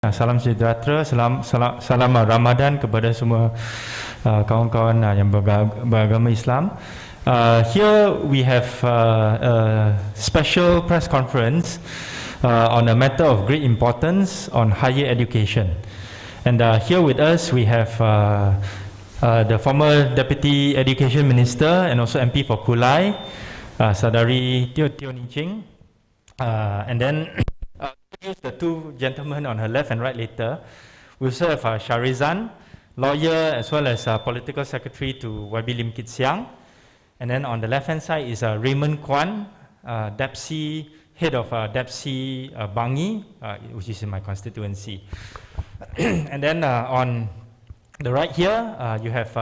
Salam sejahtera, salam Ramadan kepada semua kawan-kawan yang beragama Islam. Here we have a special press conference on a matter of great importance on higher education. And here with us we have the former Deputy Education Minister and also MP for Kulai, Saudari Teoh Ching, and then the two gentlemen on her left and right later. We also have Syahredzan, lawyer as well as political secretary to YB Lim Kit Siang. And then on the left hand side is Raymond Kwan, DAPSY, head of DAPSY Bangi, which is in my constituency. And then on the right here, you have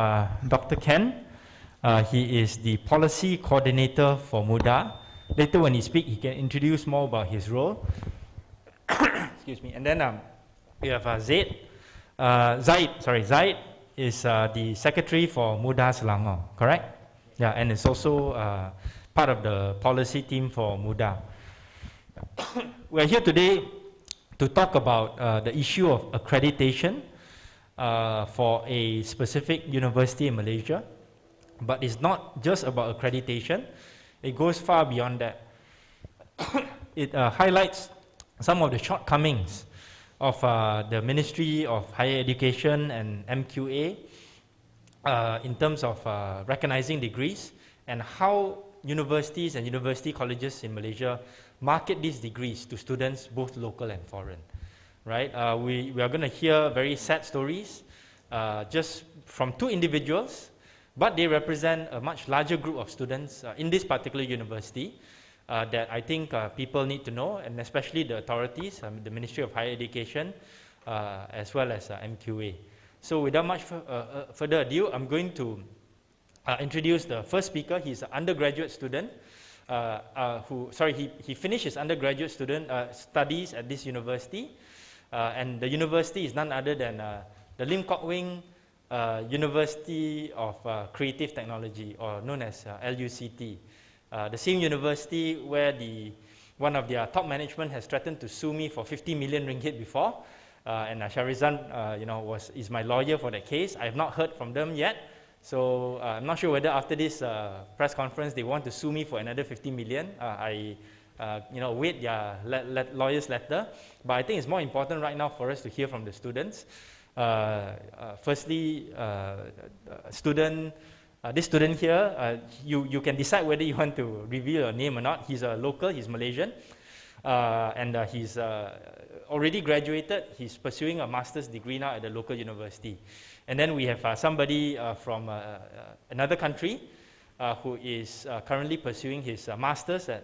Dr. Kian. He is the policy coordinator for MUDA. Later when he speaks, he can introduce more about his role. Excuse me. And then we have Zayd. Zayd is the secretary for MUDA Selangor, correct? Yeah, and it's also part of the policy team for MUDA. We're here today to talk about the issue of accreditation for a specific university in Malaysia. But it's not just about accreditation. It goes far beyond that. It highlights some of the shortcomings of the Ministry of Higher Education and MQA in terms of recognizing degrees and how universities and university colleges in Malaysia market these degrees to students both local and foreign. Right? We are going to hear very sad stories just from two individuals, but they represent a much larger group of students in this particular university. That I think people need to know, and especially the authorities, the Ministry of Higher Education, as well as MQA. So without much further ado, I'm going to introduce the first speaker. He's an undergraduate student he finished his undergraduate studies at this university, and the university is none other than the Lim Kok Wing University of Creative Technology, or known as LUCT. The same university where one of their top management has threatened to sue me for 50 million ringgit before, and Syahredzan, is my lawyer for that case. I have not heard from them yet, so I'm not sure whether after this press conference they want to sue me for another 50 million. I wait their lawyer's letter, but I think it's more important right now for us to hear from the students. Firstly, this student here, you can decide whether you want to reveal your name or not. He's a local, he's Malaysian, and he's already graduated. He's pursuing a master's degree now at the local university. And then we have somebody from another country who is currently pursuing his master's at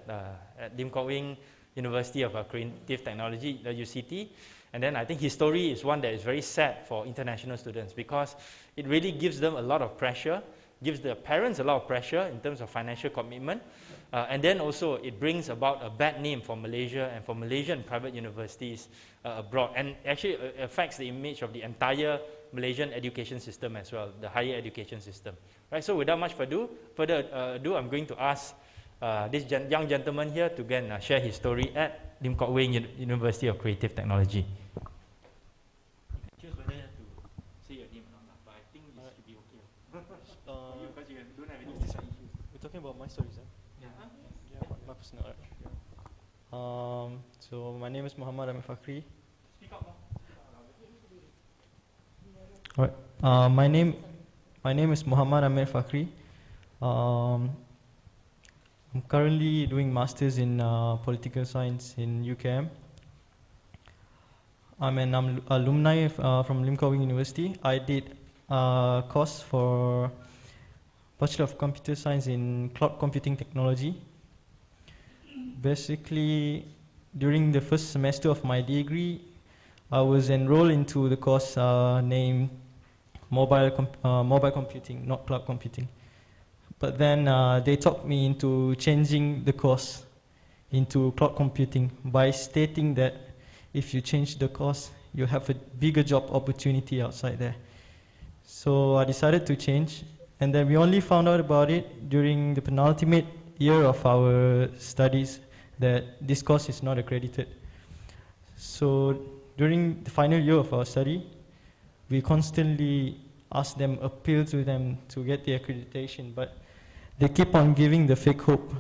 Lim Kok Wing University of Creative Technology, the UCT. And then I think his story is one that is very sad for international students because it really gives them a lot of pressure, gives the parents a lot of pressure in terms of financial commitment, and then also it brings about a bad name for Malaysia and for Malaysian private universities abroad, and actually affects the image of the entire Malaysian education system as well, the higher education system. Right. So without much further ado, I'm going to ask this young gentleman here to again share his story at Lim Kok Wing University of Creative Technology. About my stories, yeah, my personal. So my name is Muhammad Amir Fakhri. Speak up more. Alright. My name is Muhammad Amir Fakhri. I'm currently doing masters in political science in UKM. I'm an alumni from Lim Kok Wing University. I did a course for Bachelor of Computer Science in Cloud Computing Technology. Basically, during the first semester of my degree, I was enrolled into the course named mobile computing, not cloud computing. But then they talked me into changing the course into cloud computing by stating that if you change the course, you have a bigger job opportunity outside there. So I decided to change. And then we only found out about it during the penultimate year of our studies that this course is not accredited. So during the final year of our study, we constantly ask them, appeal to them to get the accreditation, but they keep on giving the fake hope.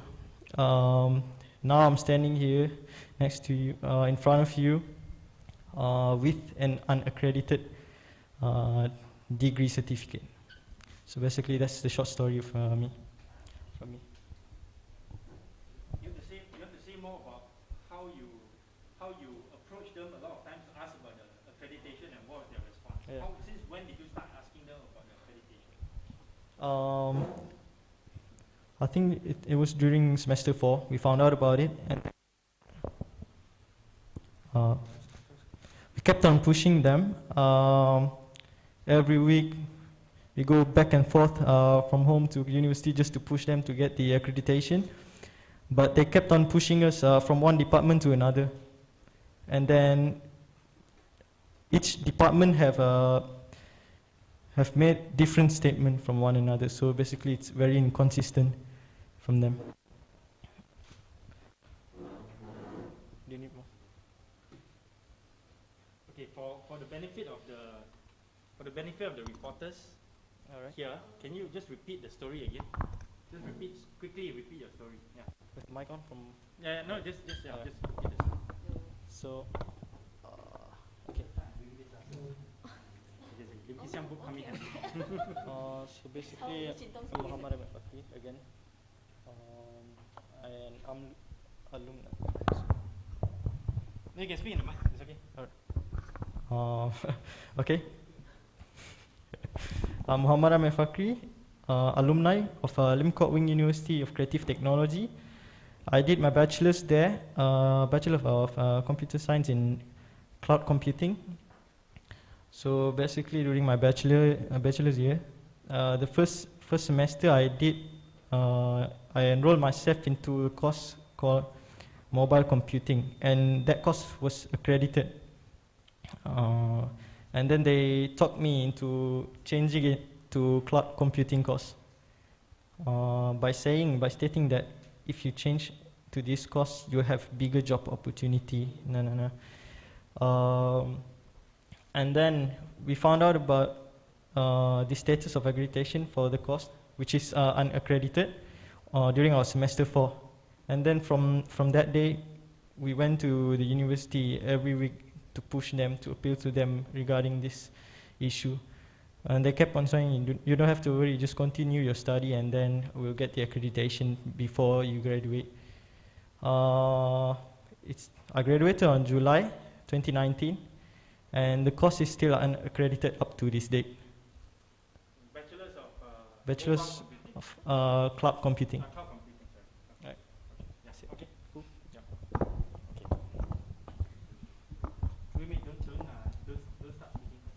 Now I'm standing here next to you, in front of you, with an unaccredited degree certificate. So basically, that's the short story of me. From me. You have to say more about how you approach them a lot of times to ask about the accreditation and what was their response. Yeah. Since when did you start asking them about the accreditation? I think it was during semester 4. We found out about it, and we kept on pushing them. Every week, we go back and forth from home to university just to push them to get the accreditation. But they kept on pushing us from one department to another. And then each department have made different statements from one another. So basically, it's very inconsistent from them. Do you need more? Okay, for the benefit of the reporters, All right. here, can you just repeat the story again? Just quickly repeat your story. Yeah. With mic on from. Yeah, no, just repeat the story. So, okay. So basically, I'm Muhammad Ahmed Fakri again, and I'm alumni. No, you can speak in the mic. It's okay. Okay. I'm Muhammad Ahmed Fakri, alumni of Lim Kok Wing University of Creative Technology. I did my bachelor's there, Bachelor of Computer Science in Cloud Computing. So basically, during my bachelor's year, the first semester I enrolled myself into a course called Mobile Computing, and that course was accredited. And then they talked me into changing it to cloud computing course by stating that if you change to this course, you have bigger job opportunity. And then we found out about the status of accreditation for the course, which is unaccredited during our semester 4. And then from that day, we went to the university every week to push them, to appeal to them regarding this issue. And they kept on saying, you don't have to worry, just continue your study and then we'll get the accreditation before you graduate. I graduated on July 2019, and the course is still unaccredited up to this date. Bachelor's of Cloud Computing. Cloud computing, sorry. Right. That's it. Okay, cool. Yeah. Okay. Wait, don't start speaking.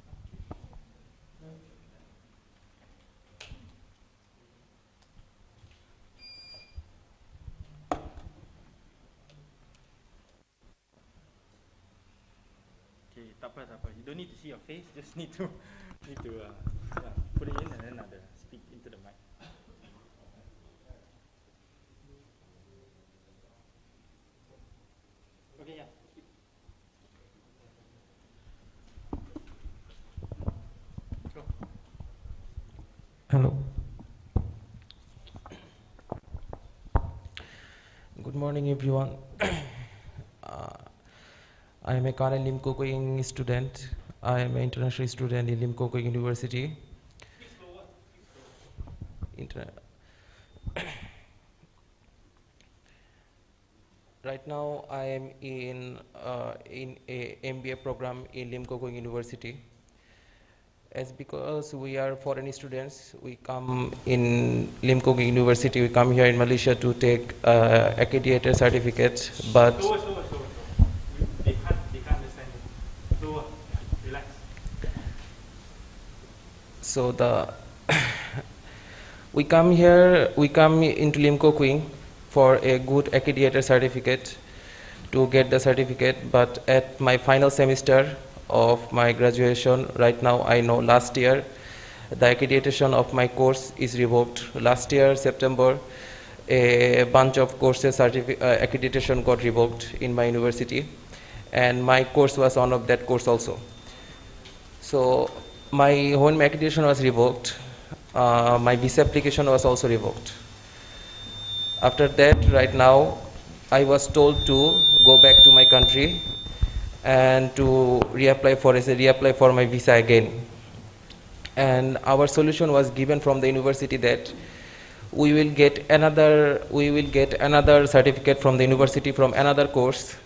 Okay, tak apa. You don't need to see your face, just need to put it in and then speak into the mic. Okay, yeah. Go. Hello. Good morning, everyone. I am a current Lim Kok Wing student. I am an international student in Lim Kok Wing University. Right now, I am in a MBA program in Lim Kok Wing University. As because we are foreign students, we come in Lim Kok Wing University. We come here in Malaysia to take accredited certificate, but. Slower. They can't understand it. Slower. Relax. So we come into Lim Kok Wing for a good accredited certificate, to get the certificate, but at my final semester of my graduation, right now I know last year the accreditation of my course is revoked. Last year, September, a bunch of courses accreditation got revoked in my university, and my course was one of that course also. So when my accreditation was revoked, my visa application was also revoked. After that, right now, I was told to go back to my country and to reapply for my visa again. And our solution was given from the university that we will get another certificate from the university from another course,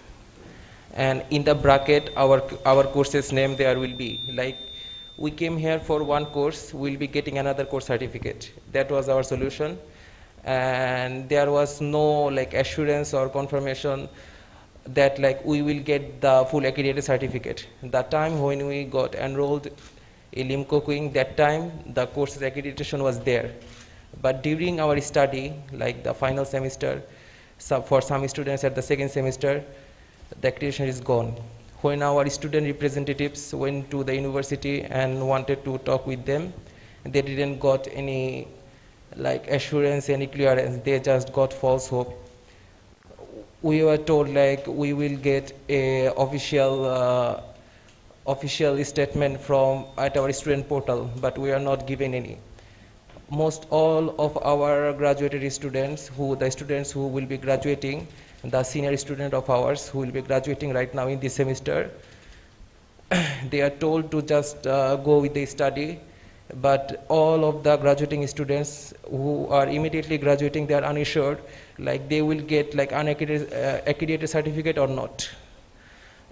and in the bracket our course's name there will be like, we came here for one course, we'll be getting another course certificate. That was our solution, and there was no like assurance or confirmation that like we will get the full accredited certificate. The time when we got enrolled in Unrecognized, that time the course's accreditation was there. But during our study, like the final semester, for some students at the second semester, the accreditation is gone. When our student representatives went to the university and wanted to talk with them, they didn't got any like assurance, any clearance. They just got false hope. We were told like we will get a official statement from at our student portal, but we are not given any. Most all of our graduated students, the students who will be graduating, the senior student of ours who will be graduating right now in this semester, they are told to just go with the study, but all of the graduating students who are immediately graduating, they are unassured, like they will get like accredited certificate or not.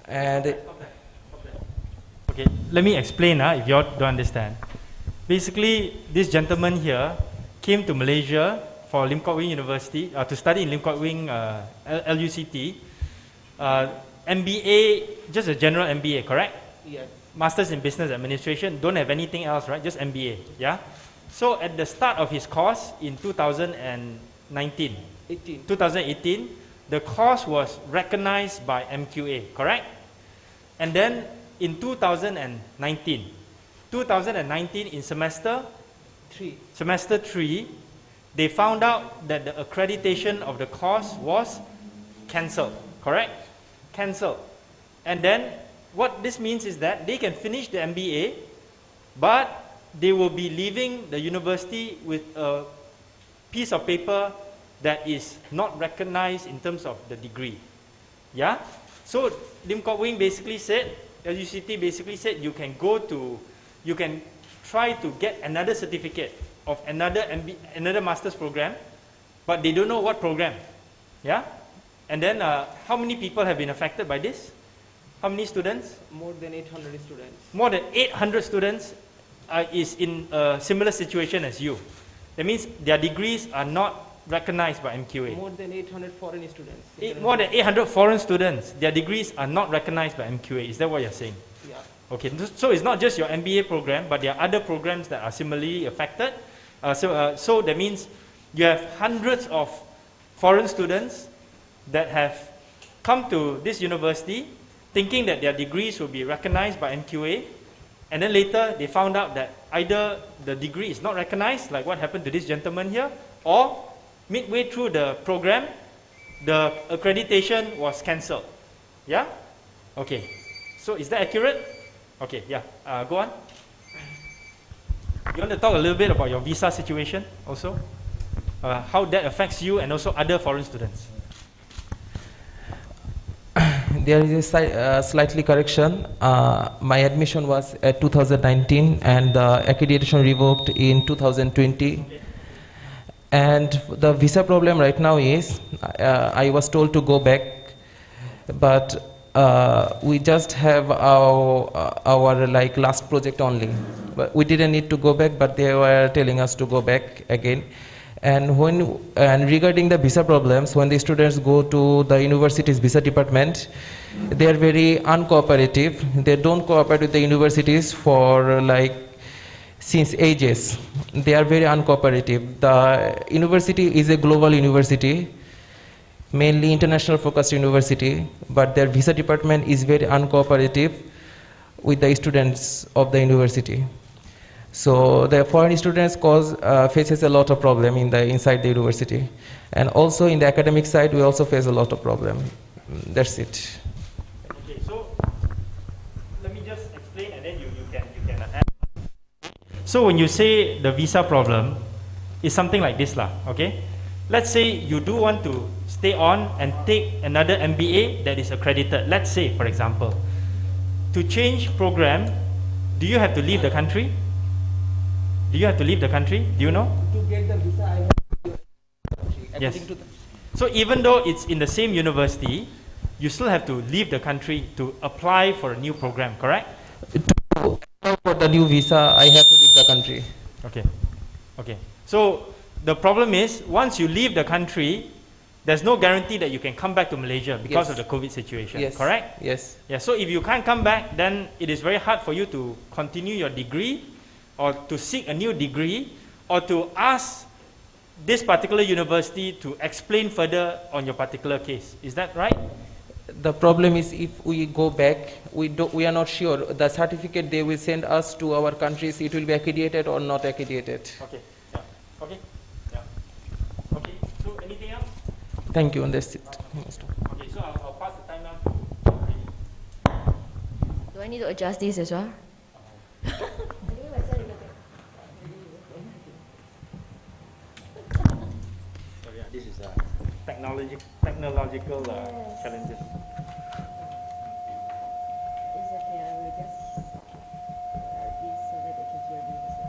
And Okay, let me explain if you all don't understand. Basically, this gentleman here came to Malaysia for Lim Kok Wing University to study in Lim Kok Wing LUCT, MBA, just a general MBA, correct? yes, Masters in Business Administration, don't have anything else, right? Just MBA, yeah? So at the start of his course in 2018, the course was recognized by MQA, correct? And then in 2019 in semester 3, they found out that the accreditation of the course was cancelled, correct? Cancelled. And then what this means is that they can finish the MBA, but they will be leaving the university with a piece of paper that is not recognized in terms of the degree. Yeah? So Lim Kok Wing basically said, LUCT basically said you can try to get another certificate of another master's program, but they don't know what program. Yeah? And then how many people have been affected by this? How many students? more than 800 students. More than 800 students is in a similar situation as you. That means their degrees are not recognized by MQA. More than 800 foreign students. More than 800 foreign students, their degrees are not recognized by MQA. Is that what you're saying? Yeah. Okay, so it's not just your MBA program, but there are other programs that are similarly affected. So that means you have hundreds of foreign students that have come to this university thinking that their degrees will be recognized by MQA, and then later they found out that either the degree is not recognized, like what happened to this gentleman here, or midway through the program, the accreditation was cancelled. Yeah? Okay. So is that accurate? Okay, yeah. Go on. You want to talk a little bit about your visa situation also? How that affects you and also other foreign students? There is a slightly correction. My admission was at 2019 and the accreditation revoked in 2020. Okay. And the visa problem right now is, I was told to go back, but we just have our like last project only. But we didn't need to go back, but they were telling us to go back again. And regarding the visa problems, when the students go to the university's visa department, they are very uncooperative. They don't cooperate with the universities for like since ages. They are very uncooperative. The university is a global university, mainly international focused university, but their visa department is very uncooperative with the students of the university. So the foreign students faces a lot of problem inside the university, and also in the academic side we also face a lot of problem. That's it. Okay, So when you say the visa problem, it's something like this lah, okay? Let's say you do want to stay on and take another MBA that is accredited. Let's say, for example, to change program, do you have to leave the country? Do you have to leave the country? Do you know? To get the visa, I have to Yes. according to the So even though it's in the same university, you still have to leave the country to apply for a new program, correct? for the new visa, I have to leave the country. Okay. Okay. So the problem is, once you leave the country, there's no guarantee that you can come back to Malaysia because Yes. of the COVID situation, Yes. correct? Yes. Yeah, so if you can't come back, then it is very hard for you to continue your degree or to seek a new degree or to ask this particular university to explain further on your particular case. Is that right? The problem is if we go back, we are not sure. The certificate they will send us to our countries, it will be accredited or not accredited. Okay. Yeah. Okay. Yeah. Okay. So anything else? Thank you, and that's it. Okay. So I'll pass the time now to Raymond. Do I need to adjust this as well? So yeah, this is technological challenges. It's okay, I will just this so that they can hear me also.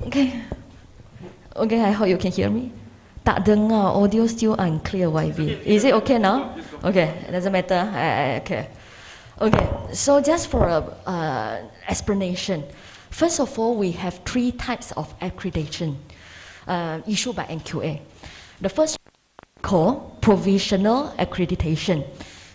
Okay. Okay, I hope you can hear me. Tak dengar, audio still unclear, YB. Is it okay now? Okay, it doesn't matter. Okay. Okay, so just for a explanation. First of all, we have 3 types of accreditation issued by NQA. The first called Provisional Accreditation.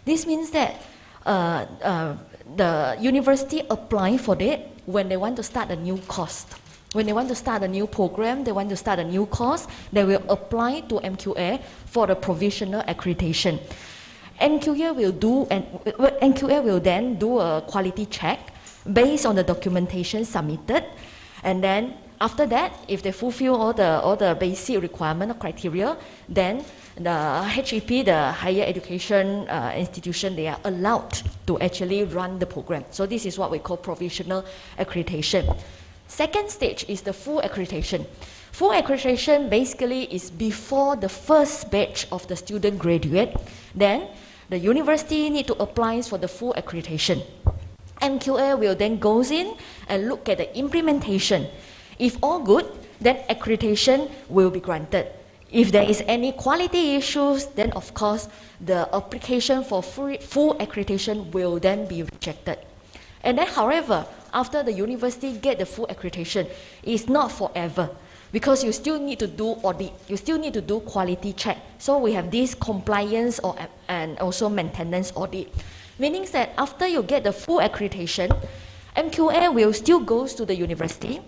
This means that the university apply for it when they want to start a new course. When they want to start a new program, they want to start a new course, they will apply to MQA for the Provisional Accreditation. NQA will then do a quality check based on the documentation submitted, and then after that, if they fulfill all the basic requirement or criteria, then the HEP, the higher education institution, they are allowed to actually run the program. So this is what we call provisional accreditation. Second stage is the full accreditation. Full accreditation basically is before the first batch of the student graduate. Then the university need to apply for the full accreditation. MQA will then goes in and look at the implementation. If all good, then accreditation will be granted. If there is any quality issues, then of course the application for full accreditation will then be rejected. And then however, after the university get the full accreditation, it's not forever, because you still need to do audit, you still need to do quality check. So we have this compliance and also maintenance audit. Meaning that after you get the full accreditation, MQA will still go to the university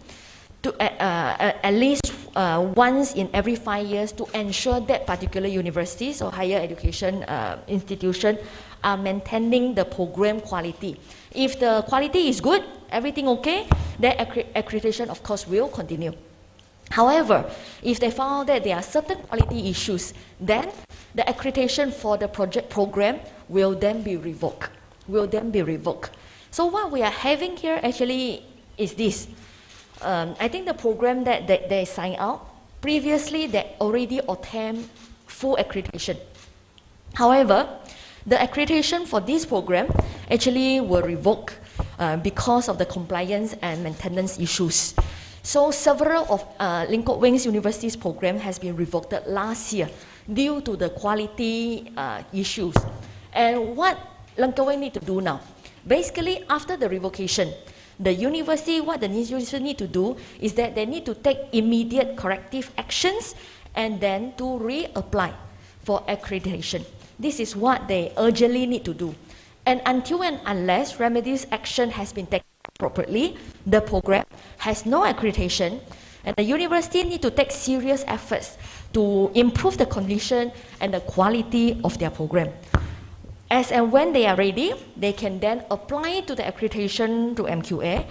to at least once in every 5 years to ensure that particular universities or higher education institution are maintaining the program quality. If the quality is good, everything okay, then accreditation of course will continue. However, if they found that there are certain quality issues, then the accreditation for the project program will then be revoked. So what we are having here actually is this. I think the program that they signed out, previously they already obtained full accreditation. However, the accreditation for this program actually were revoked because of the compliance and maintenance issues. So several of Lingkok Wings University's program has been revoked last year due to the quality issues. And what Lingkok Wings need to do now? Basically, after the revocation, the university need to do is that they need to take immediate corrective actions and then to reapply for accreditation. This is what they urgently need to do. And until and unless remedies action has been taken appropriately, the program has no accreditation, and the university need to take serious efforts to improve the condition and the quality of their program. As and when they are ready, they can then apply to the accreditation to MQA,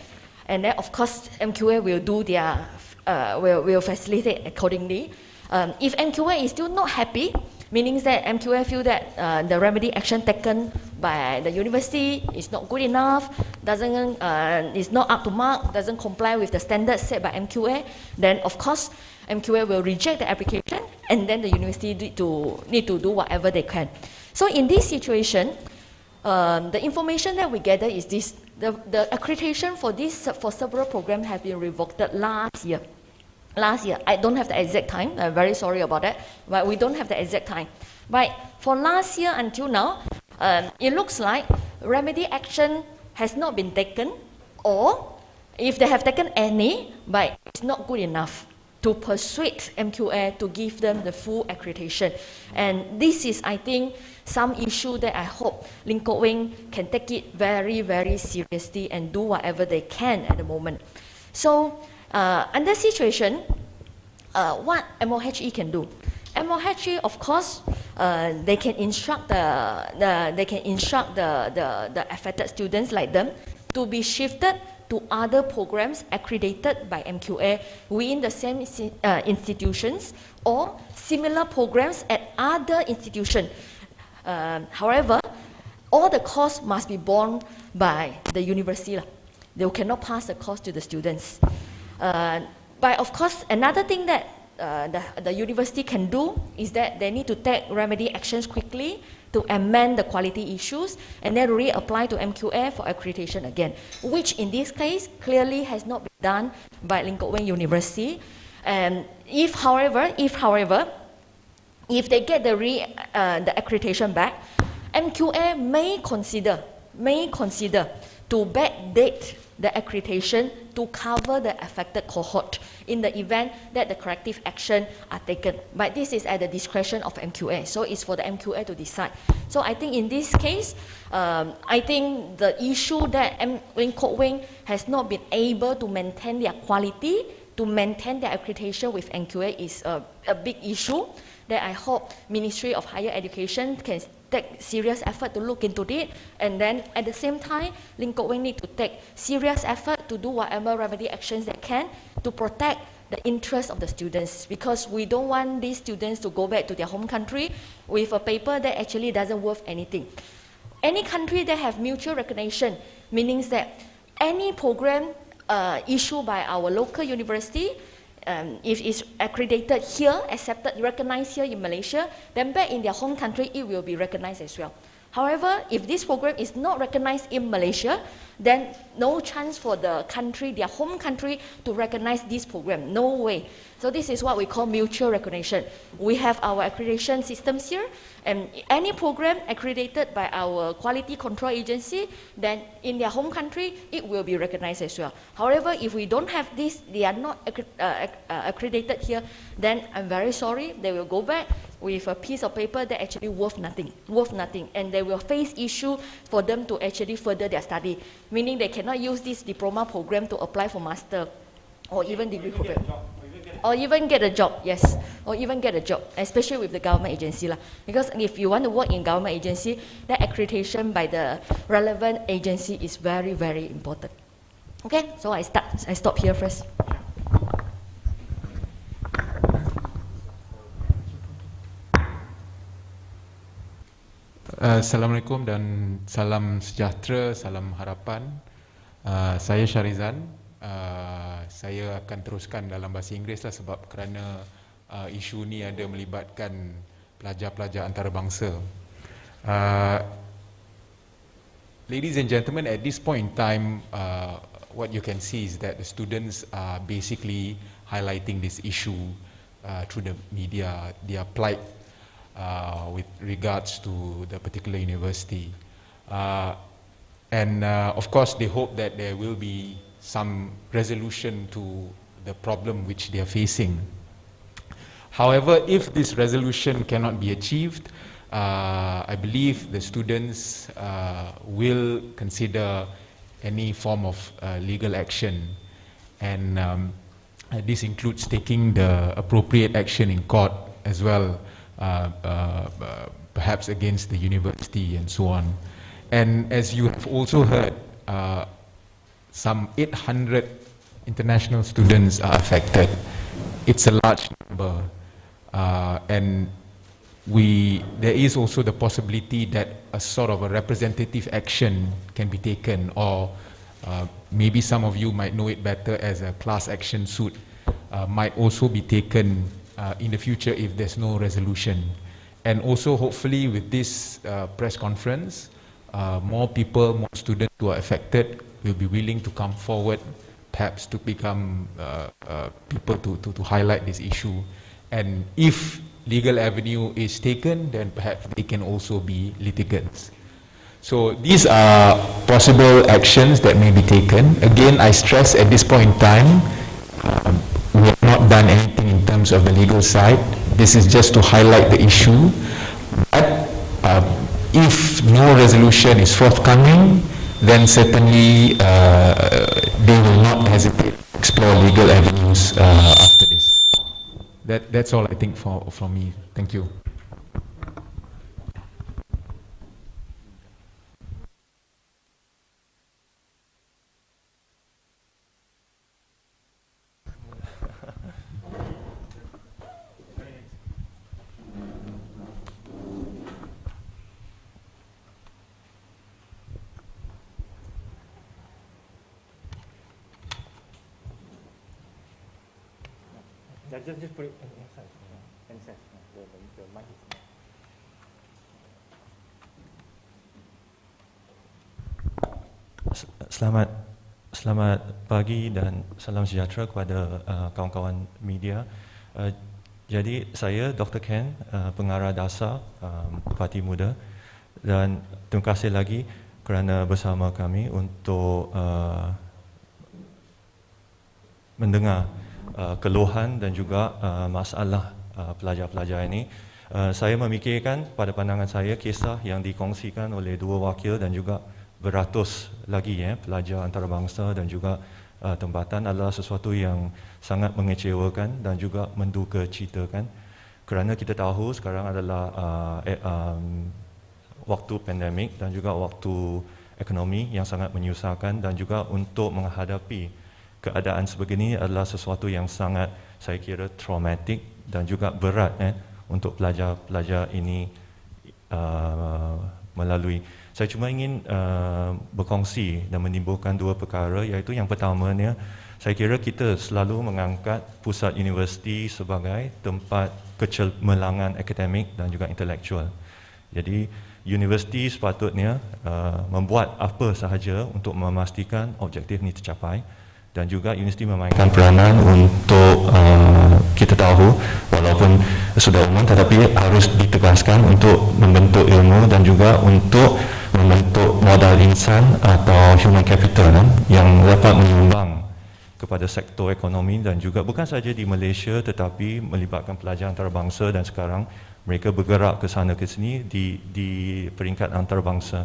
and then of course MQA will do their will facilitate accordingly. If MQA is still not happy, meaning that MQA feel that the remedy action taken by the university is not good enough, is not up to mark, doesn't comply with the standards set by MQA, then of course MQA will reject the application, and then the university need to do whatever they can. So in this situation, the information that we gather is this: the accreditation for several programs have been revoked last year. Last year, I don't have the exact time. I'm very sorry about that, but we don't have the exact time. But for last year until now, it looks like remedy action has not been taken, or if they have taken any, but it's not good enough to persuade MQA to give them the full accreditation. And this is, I think, some issue that I hope Ling Kok Weng can take it very, very seriously and do whatever they can at the moment. So, under situation, what MOHE can do? MOHE, of course, they can instruct the affected students like them to be shifted to other programs accredited by MQA within the same institutions or similar programs at other institutions. However, all the costs must be borne by the university. They cannot pass the cost to the students. But of course, another thing that the university can do is that they need to take remedy actions quickly to amend the quality issues and then reapply to MQA for accreditation again, which in this case clearly has not been done by Ling Kok Weng University. And if however, if they get the accreditation back, MQA may consider to backdate the accreditation to cover the affected cohort in the event that the corrective action are taken. But this is at the discretion of MQA, so it's for the MQA to decide. So I think in this case, I think the issue that Ling Kok Weng has not been able to maintain their quality, to maintain their accreditation with MQA is a big issue that I hope Ministry of Higher Education can take serious effort to look into it, and then at the same time, Ling Kok Weng need to take serious effort to do whatever remedy actions they can to protect the interest of the students, because we don't want these students to go back to their home country with a paper that actually doesn't worth anything. Any country that have mutual recognition, meaning that any program issued by our local university, if it's accredited here, accepted, recognized here in Malaysia, then back in their home country, it will be recognized as well. However, if this program is not recognized in Malaysia, then no chance for the country, their home country, to recognize this program. No way. So this is what we call mutual recognition. We have our accreditation systems here, and any program accredited by our quality control agency, then in their home country, it will be recognized as well. However, if we don't have this, they are not accredited here, then I'm very sorry, they will go back with a piece of paper that actually worth nothing, and they will face issue for them to actually further their study, meaning they cannot use this diploma program to apply for master or even degree program. Or even get a job, yes. Or even get a job, especially with the government agency. Because if you want to work in government agency, that accreditation by the relevant agency is very, very important. Okay, so I stop here first. Assalamualaikum dan salam sejahtera, salam harapan. Saya Syahredzan. Saya akan teruskan dalam bahasa Inggeris lah, sebab kerana isu ni ada melibatkan pelajar-pelajar antarabangsa. Ladies and gentlemen, at this point in time, what you can see is that the students are basically highlighting this issue through the media, their plight with regards to the particular university. And of course, they hope that there will be some resolution to the problem which they are facing. However, if this resolution cannot be achieved, I believe the students will consider any form of legal action, and this includes taking the appropriate action in court as well, perhaps against the university and so on. And as you have also heard, some 800 international students are affected. It's a large number, and there is also the possibility that a sort of a representative action can be taken, or maybe some of you might know it better as a class action suit, might also be taken in the future if there's no resolution. And also hopefully with this press conference, more people, more students who are affected will be willing to come forward, perhaps to become people to highlight this issue. And if legal avenue is taken, then perhaps they can also be litigants. So these are possible actions that may be taken. Again, I stress at this point in time, we have not done anything in terms of the legal side. This is just to highlight the issue. But if no resolution is forthcoming, then certainly they will not hesitate to explore legal avenues after this. That's all I think from me. Thank you. Just put it inside. Inside. The mic is Selamat pagi dan salam sejahtera kepada kawan-kawan media. Jadi saya Dr. Kian, pengarah dasar Parti MUDA, dan terima kasih lagi kerana bersama kami untuk mendengar keluhan dan juga masalah pelajar-pelajar ini. Saya memikirkan pada pandangan saya kisah yang dikongsikan oleh dua wakil dan juga beratus lagi pelajar antarabangsa dan juga tempatan adalah sesuatu yang sangat mengecewakan dan juga menduka citakan, kerana kita tahu sekarang adalah waktu pandemik dan juga waktu ekonomi yang sangat menyusahkan, dan juga untuk menghadapi keadaan sebegini adalah sesuatu yang sangat, saya kira, traumatik dan juga berat untuk pelajar-pelajar ini melalui. Saya cuma ingin berkongsi dan menimbulkan dua perkara, iaitu yang pertamanya, saya kira kita selalu mengangkat pusat universiti sebagai tempat kecemerlangan akademik dan juga intelektual. Jadi universiti sepatutnya membuat apa sahaja untuk memastikan objektif ini tercapai, dan juga universiti memainkan peranan untuk kita tahu, walaupun sudah umum tetapi harus ditegaskan untuk membentuk ilmu dan juga untuk membentuk modal insan atau human capital yang dapat menyumbang kepada sektor ekonomi, dan juga bukan saja di Malaysia tetapi melibatkan pelajar antarabangsa, dan sekarang mereka bergerak ke sana ke sini di peringkat antarabangsa.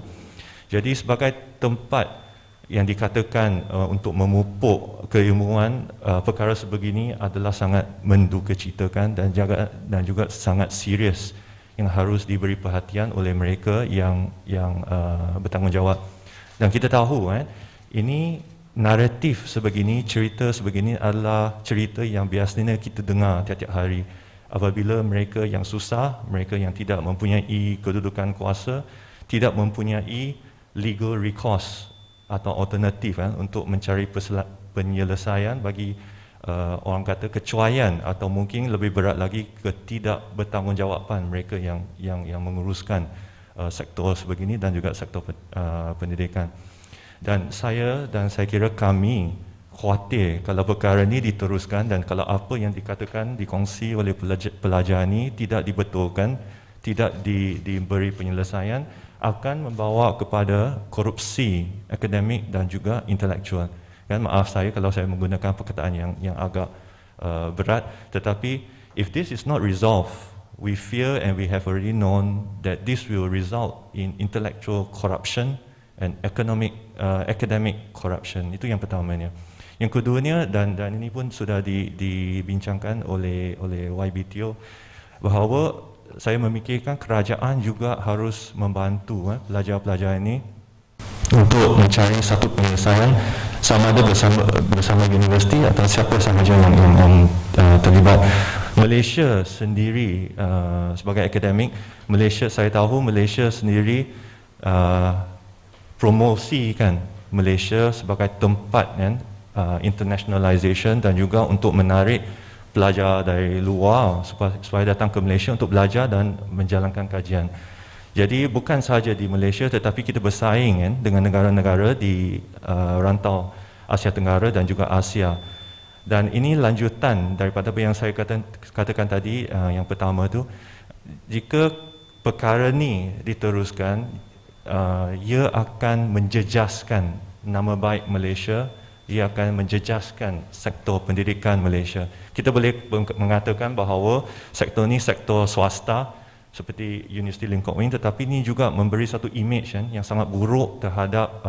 Jadi sebagai tempat yang dikatakan untuk memupuk keilmuan, perkara sebegini adalah sangat mendukacitakan dan juga sangat serius yang harus diberi perhatian oleh mereka yang bertanggungjawab. Dan kita tahu ini naratif sebegini, cerita sebegini adalah cerita yang biasanya kita dengar tiap-tiap hari. Apabila mereka yang susah, mereka yang tidak mempunyai kedudukan kuasa, tidak mempunyai legal recourse atau alternatif untuk mencari penyelesaian bagi orang kata kecuaian, atau mungkin lebih berat lagi ketidakbertanggungjawaban mereka yang menguruskan sektor sebegini dan juga sektor pendidikan. Dan saya kira kami khawatir kalau perkara ini diteruskan, dan kalau apa yang dikatakan dikongsi oleh pelajar ini tidak dibetulkan, tidak diberi penyelesaian, akan membawa kepada korupsi akademik dan juga intelektual. Kan, maaf saya kalau saya menggunakan perkataan yang agak berat, tetapi if this is not resolved, we fear and we have already known that this will result in intellectual corruption and academic corruption. Itu yang pertamanya. Yang keduanya, dan ini pun sudah dibincangkan oleh YB Teoh, bahawa saya memikirkan kerajaan juga harus membantu pelajar-pelajar ini untuk mencari satu penyelesaian, sama ada bersama universiti atau siapa sahaja yang terlibat. Malaysia sendiri sebagai akademik, Malaysia, saya tahu Malaysia sendiri promosikan Malaysia sebagai tempat kan, internationalization dan juga untuk menarik pelajar dari luar supaya datang ke Malaysia untuk belajar dan menjalankan kajian. Jadi bukan sahaja di Malaysia tetapi kita bersaing kan, dengan negara-negara di rantau Asia Tenggara dan juga Asia. Dan ini lanjutan daripada apa yang saya katakan tadi, yang pertama tu, jika perkara ni diteruskan, ia akan menjejaskan nama baik Malaysia, ia akan menjejaskan sektor pendidikan Malaysia. Kita boleh mengatakan bahawa sektor ni sektor swasta seperti Universiti Lim Kok Wing, tetapi ini juga memberi satu image kan, yang sangat buruk terhadap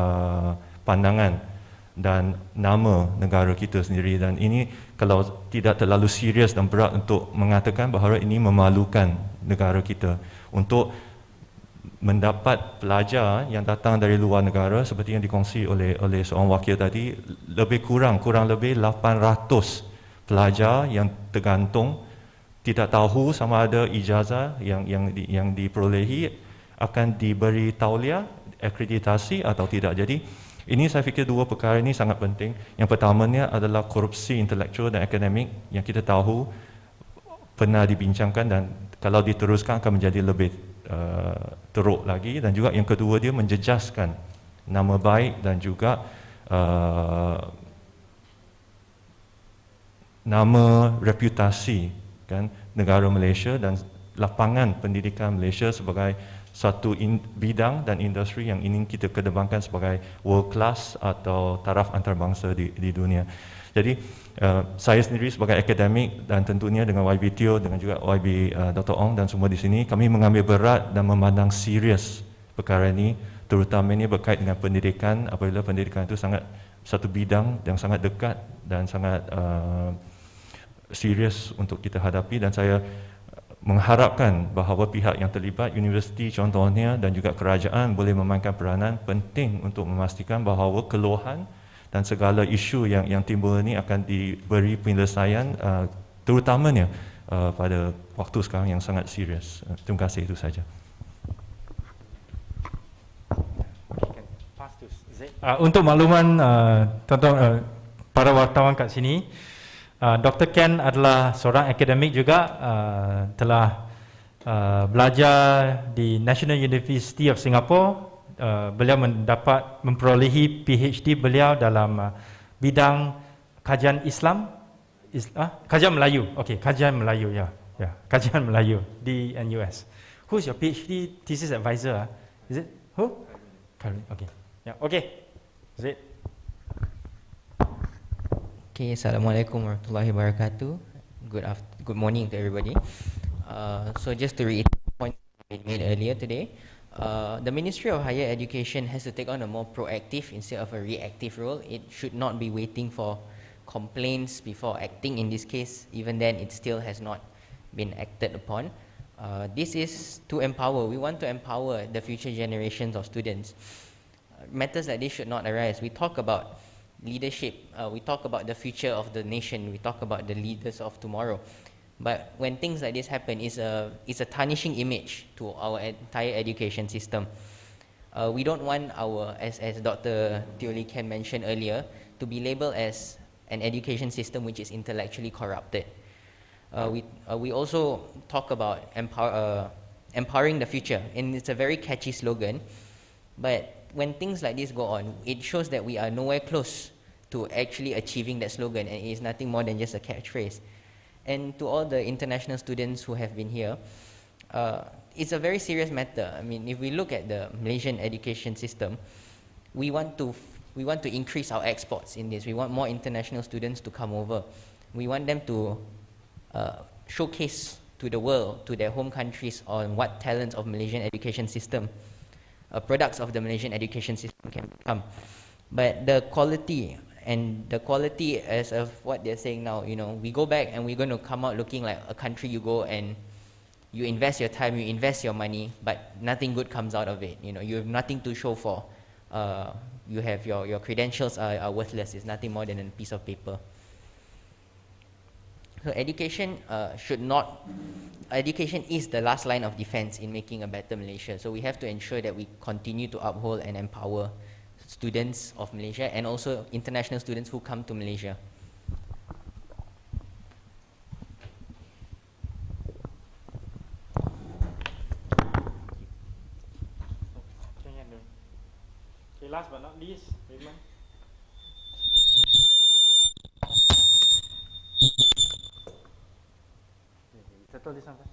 pandangan dan nama negara kita sendiri. Dan ini kalau tidak terlalu serius dan berat untuk mengatakan bahawa ini memalukan negara kita untuk mendapat pelajar yang datang dari luar negara seperti yang dikongsi oleh seorang wakil tadi, lebih kurang lebih 800 pelajar yang tergantung, tidak tahu sama ada ijazah yang diperolehi akan diberi tauliah akreditasi atau tidak. Jadi ini saya fikir dua perkara ini sangat penting. Yang pertamanya adalah korupsi intelektual dan akademik yang kita tahu pernah dibincangkan dan kalau diteruskan akan menjadi lebih teruk lagi. Dan juga yang kedua, dia menjejaskan nama baik dan juga nama reputasi kan negara Malaysia dan lapangan pendidikan Malaysia sebagai satu bidang dan industri yang ingin kita kedepankan sebagai world class atau taraf antarabangsa di dunia. Jadi saya sendiri sebagai akademik dan tentunya dengan YB Teoh, dengan juga YB Dr. Ong dan semua di sini, kami mengambil berat dan memandang serius perkara ini, terutama ini berkait dengan pendidikan, apabila pendidikan itu sangat satu bidang yang sangat dekat dan sangat serius untuk kita hadapi. Dan saya mengharapkan bahawa pihak yang terlibat, universiti contohnya dan juga kerajaan boleh memainkan peranan penting untuk memastikan bahawa keluhan dan segala isu yang timbul ini akan diberi penyelesaian, terutamanya pada waktu sekarang yang sangat serius. Terima kasih, itu saja. Untuk makluman tuan-tuan para wartawan kat sini, Dr. Kian adalah seorang akademik juga, telah belajar di National University of Singapore. Beliau memperolehi PhD beliau dalam bidang kajian Islam, kajian Melayu. Okey, kajian Melayu ya. Ya, kajian Melayu di NUS. Who's your PhD thesis advisor? Is it who? Karim. Okay. Yeah, okay. Zayd. Okay, Assalamualaikum warahmatullahi wabarakatuh. Good morning to everybody. So just to reiterate the point I made earlier today, the Ministry of Higher Education has to take on a more proactive instead of a reactive role. It should not be waiting for complaints before acting. In this case, even then, it still has not been acted upon. This is to empower. We want to empower the future generations of students. Matters like this should not arise. We talk about leadership, we talk about the future of the nation, we talk about the leaders of tomorrow. But when things like this happen, it's a tarnishing image to our entire education system. We don't want our, as Dr. Teoh Kian mentioned earlier, to be labeled as an education system which is intellectually corrupted. We also talk about empowering the future, and it's a very catchy slogan, but when things like this go on, it shows that we are nowhere close to actually achieving that slogan, and it is nothing more than just a catchphrase. And to all the international students who have been here, it's a very serious matter. I mean, if we look at the Malaysian education system, we want to increase our exports in this. We want more international students to come over. We want them to showcase to the world, to their home countries, on what talents of Malaysian education system, products of the Malaysian education system can become. But the quality as of what they're saying now, you know, we go back and we're going to come out looking like a country you go and you invest your time, you invest your money, but nothing good comes out of it. You know, you have nothing to show for. You have your credentials are worthless. It's nothing more than a piece of paper. So education education is the last line of defense in making a better Malaysia. So we have to ensure that we continue to uphold and empower students of Malaysia and also international students who come to Malaysia. Okay, last but not least, Raymond. Settle this one first.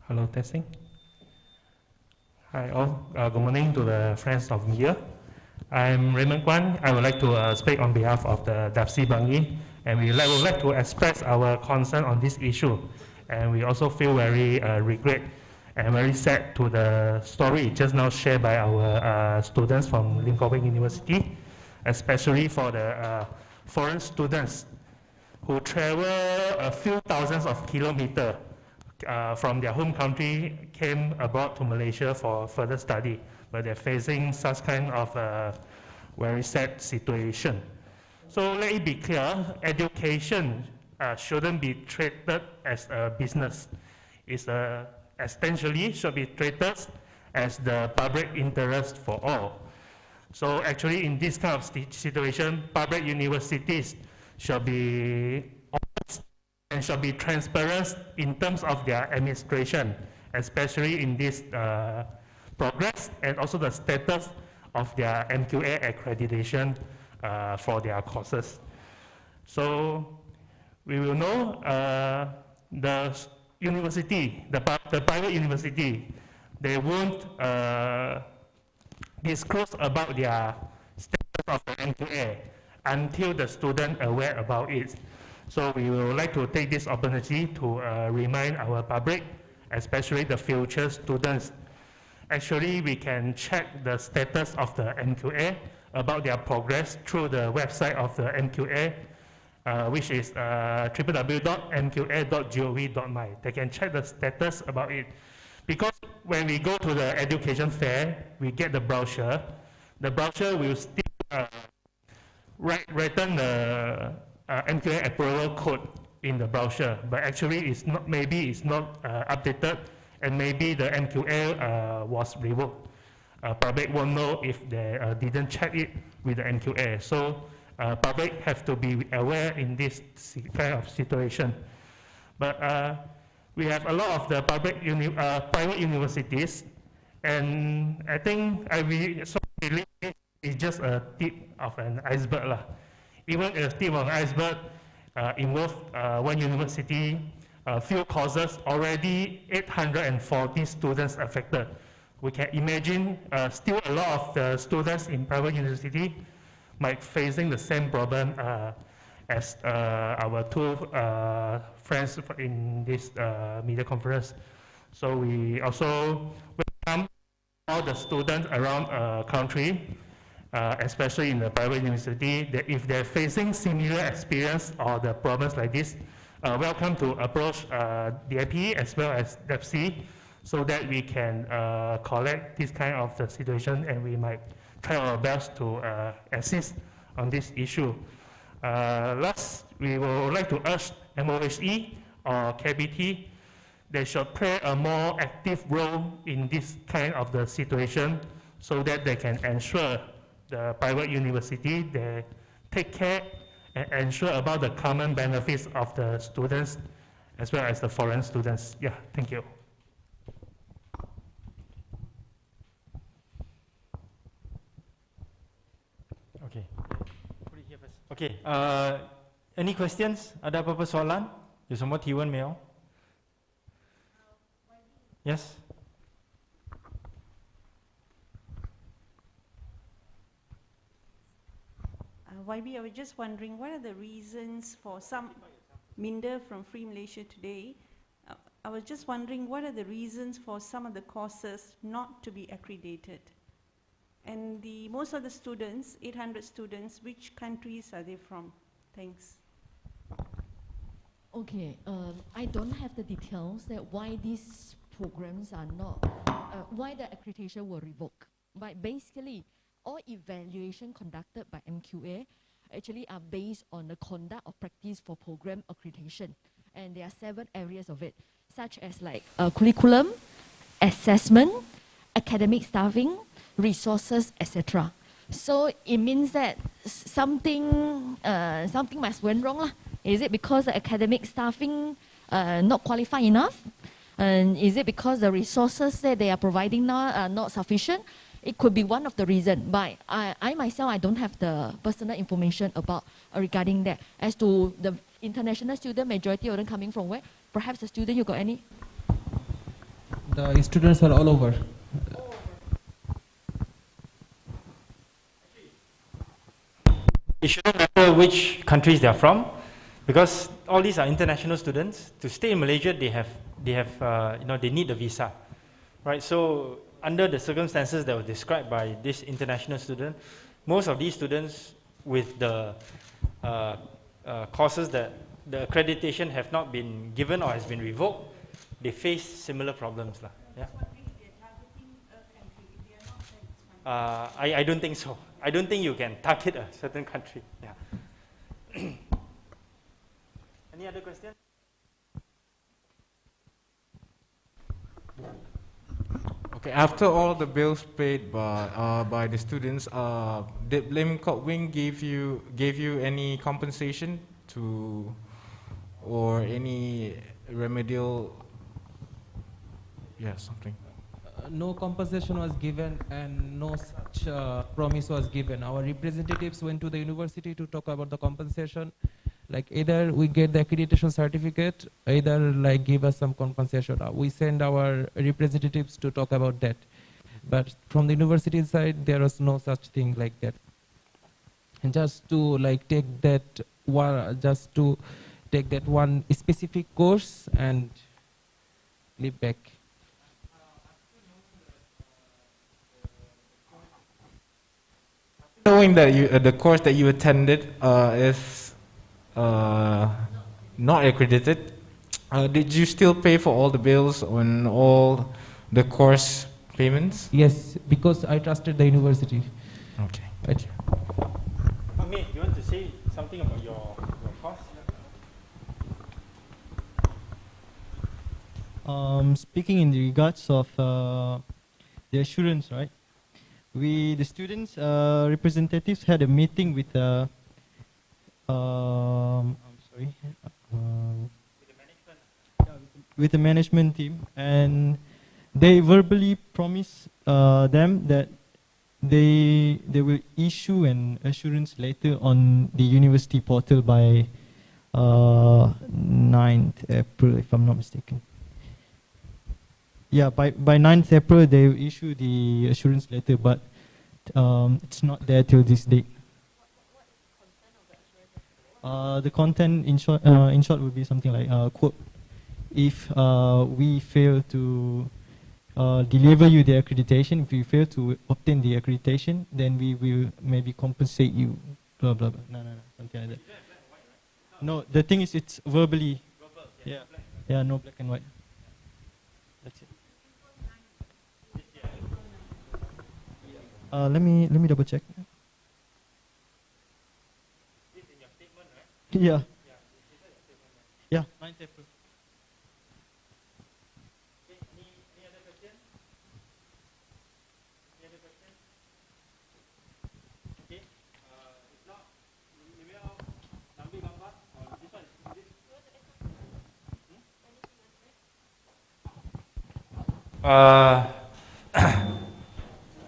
Hello, testing. Hi all, good morning to the friends of media. I'm Raymond Kwan. I would like to speak on behalf of the DAPSY Bangi, and we would like to express our concern on this issue. And we also feel very regret and very sad to the story just now shared by our students from Lim Kok Wing University, especially for the foreign students who travel a few thousands of kilometers from their home country, came abroad to Malaysia for further study, but they're facing such kind of very sad situation. So let it be clear, education shouldn't be treated as a business. It's essentially should be treated as the public interest for all. So actually in this kind of situation, public universities should be honest and should be transparent in terms of their administration, especially in this progress and also the status of their MQA accreditation for their courses. So we will know the university, the private university, they won't disclose about their status of the MQA until the student aware about it. So we would like to take this opportunity to remind our public, especially the future students. Actually, we can check the status of the MQA about their progress through the website of the MQA, which is www.mqa.gov.my. They can check the status about it. Because when we go to the education fair, we get the brochure. The brochure will still written the MQA approval code in the brochure, but actually it's not, maybe it's not updated, and maybe the MQA was revoked. Public won't know if they didn't check it with the MQA. So public have to be aware in this kind of situation. But we have a lot of the private universities, and I think I believe it's just a tip of an iceberg lah. Even a tip of an iceberg involves one university, a few courses, already 840 students affected. We can imagine still a lot of the students in private university might facing the same problem as our two friends in this media conference. So we also welcome all the students around country, especially in the private university, that if they're facing similar experience or the problems like this, welcome to approach DAP as well as DAPSY, so that we can collect this kind of the situation, and we might try our best to assist on this issue. Last, we would like to urge MOHE or KBT, they should play a more active role in this kind of the situation, so that they can ensure the private university, they take care and ensure about the common benefits of the students as well as the foreign students. Yeah, thank you. Okay. Put it here first. Okay. Any questions? Ada apa-apa soalan? You semua T1 mail? Yes. YB, I was just wondering, what are the reasons for some, Minder from Free Malaysia Today, I was just wondering, what are the reasons for some of the courses not to be accredited? And most of the students, 800 students, which countries are they from? Thanks. Okay, I don't have the details that why these programs are not, why the accreditation were revoked. But basically, all evaluation conducted by MQA actually are based on the conduct of practice for program accreditation. And there are 7 areas of it, such as like curriculum, assessment, academic staffing, resources, etc. So it means that something must went wrong lah. Is it because the academic staffing not qualified enough? And is it because the resources that they are providing now are not sufficient? It could be one of the reasons, but I myself, I don't have the personal information about regarding that. As to the international student, majority of them coming from where? Perhaps the student, you got any? The students are all over. It shouldn't matter which countries they are from, because all these are international students. To stay in Malaysia, they need a visa, right? So under the circumstances that were described by this international student, most of these students with the courses that the accreditation have not been given or has been revoked, they face similar problems lah. Yeah. I don't think so. I don't think you can target a certain country. Yeah. Any other questions? Okay, after all the bills paid by the students, did Lim-Kok Wing give you any compensation or any remedial, something? No compensation was given and no such promise was given. Our representatives went to the university to talk about the compensation. Like either we get the accreditation certificate, either like give us some compensation. We send our representatives to talk about that. But from the university side, there was no such thing like that. And just to like take that one specific course and leave back. Knowing that the course that you attended is not accredited, did you still pay for all the bills on all the course payments? Yes, because I trusted the university. Okay. Right. Ming, you want to say something about your course? Speaking in regards of the assurance, right? The students representatives had a meeting with with the management team, and they verbally promised them that they will issue an assurance letter on the university portal by 9th April, if I'm not mistaken. Yeah, by 9th April they will issue the assurance letter, but it's not there till this date. The content in short would be something like quote, if we fail to deliver you the accreditation, if you fail to obtain the accreditation, then we will maybe compensate you, blah blah blah. No, something like that. No, the thing is it's verbally. Yeah, no black and white. That's it. Let me double check. Yeah. Yeah, 9th April. Any other question? Any other question? Okay. If not, we will ambil gambar. This one.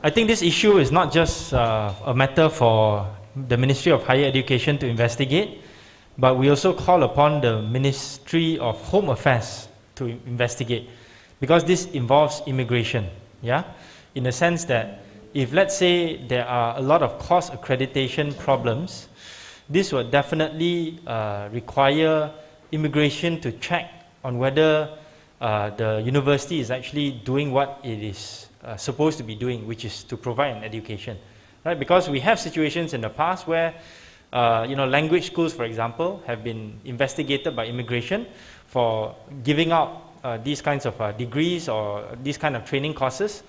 I think this issue is not just a matter for the Ministry of Higher Education to investigate, but we also call upon the Ministry of Home Affairs to investigate, because this involves immigration, in the sense that if, let's say, there are a lot of course accreditation problems, this would definitely require immigration to check on whether the university is actually doing what it is supposed to be doing, which is to provide an education, right? Because we have situations in the past where, language schools, for example, have been investigated by immigration for giving out these kinds of degrees or these kind of training courses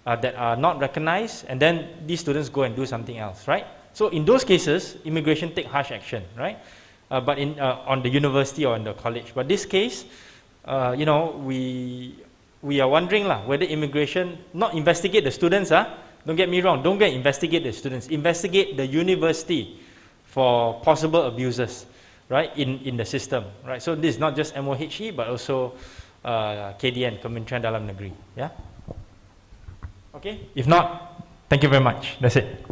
that are not recognized, and then these students go and do something else, right? So in those cases, immigration take harsh action, right? But on the university or in the college. But this case, we are wondering whether immigration not investigate the students. Don't get me wrong, don't go and investigate the students. Investigate the university for possible abuses, right, in the system, right? So this is not just MOHE, but also KDN, Kementerian Dalam Negeri. Yeah. Okay. If not, thank you very much. That's it.